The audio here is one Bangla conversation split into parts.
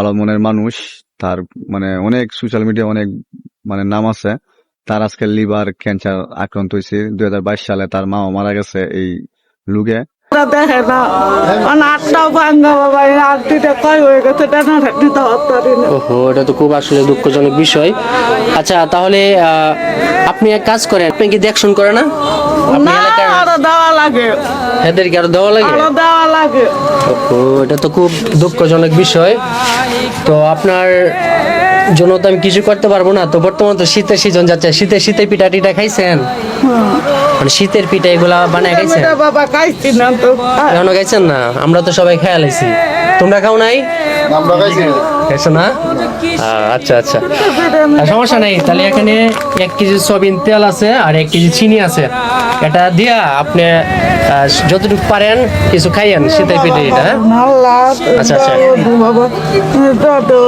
ভালো মনের মানুষ। তার অনেক সোশ্যাল মিডিয়া অনেক নাম আছে। তার আজকে লিভার ক্যান্সার আক্রান্ত হয়েছে 2022 সালে। তার মাও মারা গেছে এই রোগে। দেখে না আটটাও ভাঙ্গা বাবা আটটিটা কয় হয়ে গেছে ওহো, এটা তো খুব আসলে দুঃখজনক বিষয়। আচ্ছা, তাহলে আপনি এক কাজ করেন, আপনি কি দেখশন করে না? আপনি এলাকার আরো দেওয়া লাগে, এদেরকে আরো দেওয়া লাগে? আরো দেওয়া লাগে। ওহো, এটা তো খুব দুঃখজনক বিষয়। তো আপনার জন্য তো আমি কিছু করতে পারবো না। তো বর্তমান তো শীতের সিজন যাচ্ছে, শীতের পিঠা টিঠা খাইছেন? মানে শীতের পিঠা এগুলা বানায় খাইছেন? বাবা খাইছি না তো, এখনো খাইছেন না? আমরা তো সবাই খেয়াল আইছি, তোমরা খাও নাই? খাইছো না? আচ্ছা আচ্ছা, সমস্যা নাই। তাহলে এখানে 1 কেজি সয়াবিন তেল আছে আর 1 কেজি চিনি আছে। এটা দিয়া আপনি যতটুকু পারেন কিছু খাইয়েন শীতের পিঠে এটা। আচ্ছা আচ্ছা, বাবা দাদু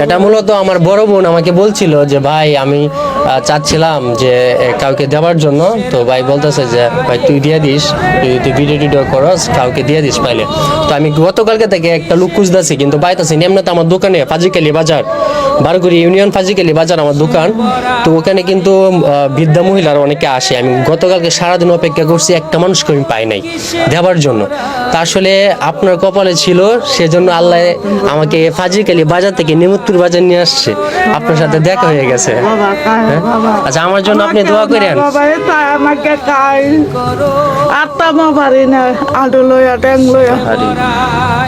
এটা মূলত আমার বড় বোন আমাকে বলছিল যে ভাই আমি চাচ্ছিলাম যে কাউকে দেওয়ার জন্য। তো ভাই বলতেছে যে ভাই তুই দিয়ে দিস, তুই ভিডিও টিডিও করস, কাউকে দিয়ে দিস পাইলে। তো আমি গতকালকে থেকে একটা লোক খুঁজতেছি কিন্তু পাইতেছি। এমনিতে আমার দোকানে ফাজিকালি বাজার, বারগুড়ি ইউনিয়ন ফাজিকালি বাজার আমার দোকান। তো ওখানে কিন্তু বৃদ্ধা মহিলারা অনেকে আসে। আমি গতকালকে সারাদিন অপেক্ষা করছি, একটা মানুষকে আমি পাই নাই দেওয়ার জন্য। তা আসলে আপনার কপালে ছিল, সেজন্য আল্লাহ আমাকে ফাজিকালি বাজার থেকে নেমুত্তুর বাজার নিয়ে আসছে। আপনার সাথে দেখা হয়ে গেছে। আচ্ছা, আমার জন্য আপনি দোয়া করেন। আমাকে খাই আটটা মা পারি না, আলু লইয়া ট্যাং লইয়া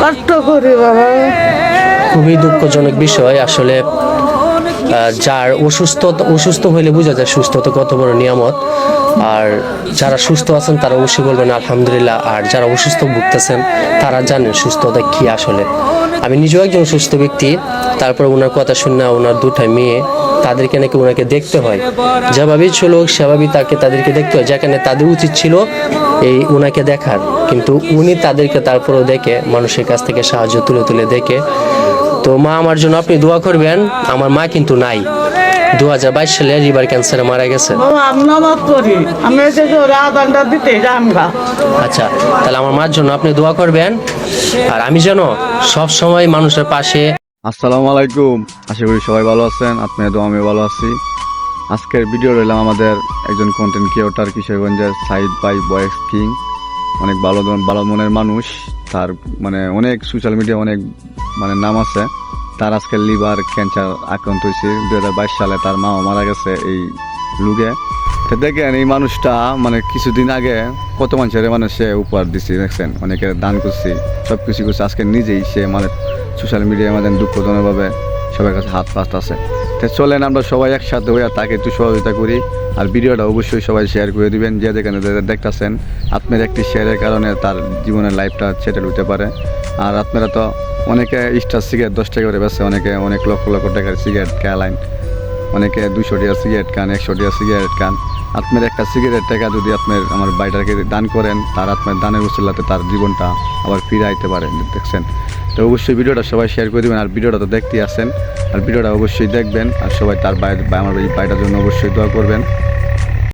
কষ্ট করি বাবা। খুবই দুঃখজনক বিষয় আসলে। যার অসুস্থ হইলে বোঝা যায় সুস্থতা কত বড় নিয়ামত। আর যারা সুস্থ আছেন তারা অবশ্যই বলবেন আলহামদুলিল্লাহ, আর যারা অসুস্থ ভুগতেছেন তারা জানেন সুস্থতা কি আসলে। আমি নিজেও একজন সুস্থ ব্যক্তি, তারপর ওনার কথা শুনে ওনার 2টা মেয়ে, তাদেরকে নাকি ওনাকে দেখতে হয়। যেভাবেই চলো সেভাবেই তাদেরকে দেখতে হয়, যেখানে তাদের উচিত ছিল এই ওনাকে দেখার, কিন্তু উনি তাদেরকে তারপরেও দেখে মানুষের কাছ থেকে সাহায্য তুলে দেখে। তো মা, আমার জন্য আপনি দোয়া করবেন। আমার মা কিন্তু নাই, 2022 সালে লিভার ক্যান্সারে মারা গেছে। আচ্ছা, তাহলে আমার মার জন্য আপনি দোয়া করবেন, আর আমি যেন সব সময় মানুষের পাশে। আসসালামু আলাইকুম, আশা করি সবাই ভালো আছেন। আপনাদের দোয়া আমি ভালো আছি। আজকের ভিডিও রইলাম আমাদের একজন কন্টেন্ট ক্রিয়েটর কিশোরগঞ্জের সাইদ বাই বয়েস কিং। অনেক ভালো মনের মানুষ। তার অনেক সোশ্যাল মিডিয়া অনেক নাম আছে। তার আজকে লিভার ক্যান্সার আক্রান্ত হয়েছে 2022 সালে। তার মাও মারা গেছে এই রোগে। তো দেখেন এই মানুষটা কিছুদিন আগে কত মানুষের সে উপহার দিচ্ছে, দেখছেন, অনেকে দান করছে, সব কিছু করছে। আজকে নিজেই সে সোশ্যাল মিডিয়ায় দুঃখজনকভাবে সবার কাছে হাত পাত আছে। তো চলেন আমরা সবাই একসাথে হয়ে তাকে একটু সহযোগিতা করি। আর ভিডিওটা অবশ্যই সবাই শেয়ার করে দিবেন। যে যেখানে দেখতেছেন, আপনার একটি শেয়ারের কারণে তার জীবনের লাইফটা সেটেল হতে পারে। আর আপনারা তো অনেকে স্টার সিগারেট 10 টাকা করে বেছে, অনেকে অনেক লক্ষ লক্ষ টাকার সিগারেট খেলাইন, অনেকে 200 টাকা সিগারেট খান, 100 টাকা সিগারেট খান। আপনার একটা সিগারেট টাকা যদি আমার বাইটাকে দান করেন, তার আপনার দানের উসিলাতে তার জীবনটা আবার ফিরে আইতে পারে, দেখছেন। তো অবশ্যই ভিডিওটা সবাই শেয়ার করে দেবেন। আর ভিডিওটা তো দেখতেই আসেন, আর ভিডিওটা অবশ্যই দেখবেন। আর সবাই তার আমার এই বাইটার জন্য অবশ্যই দোয়া করবেন।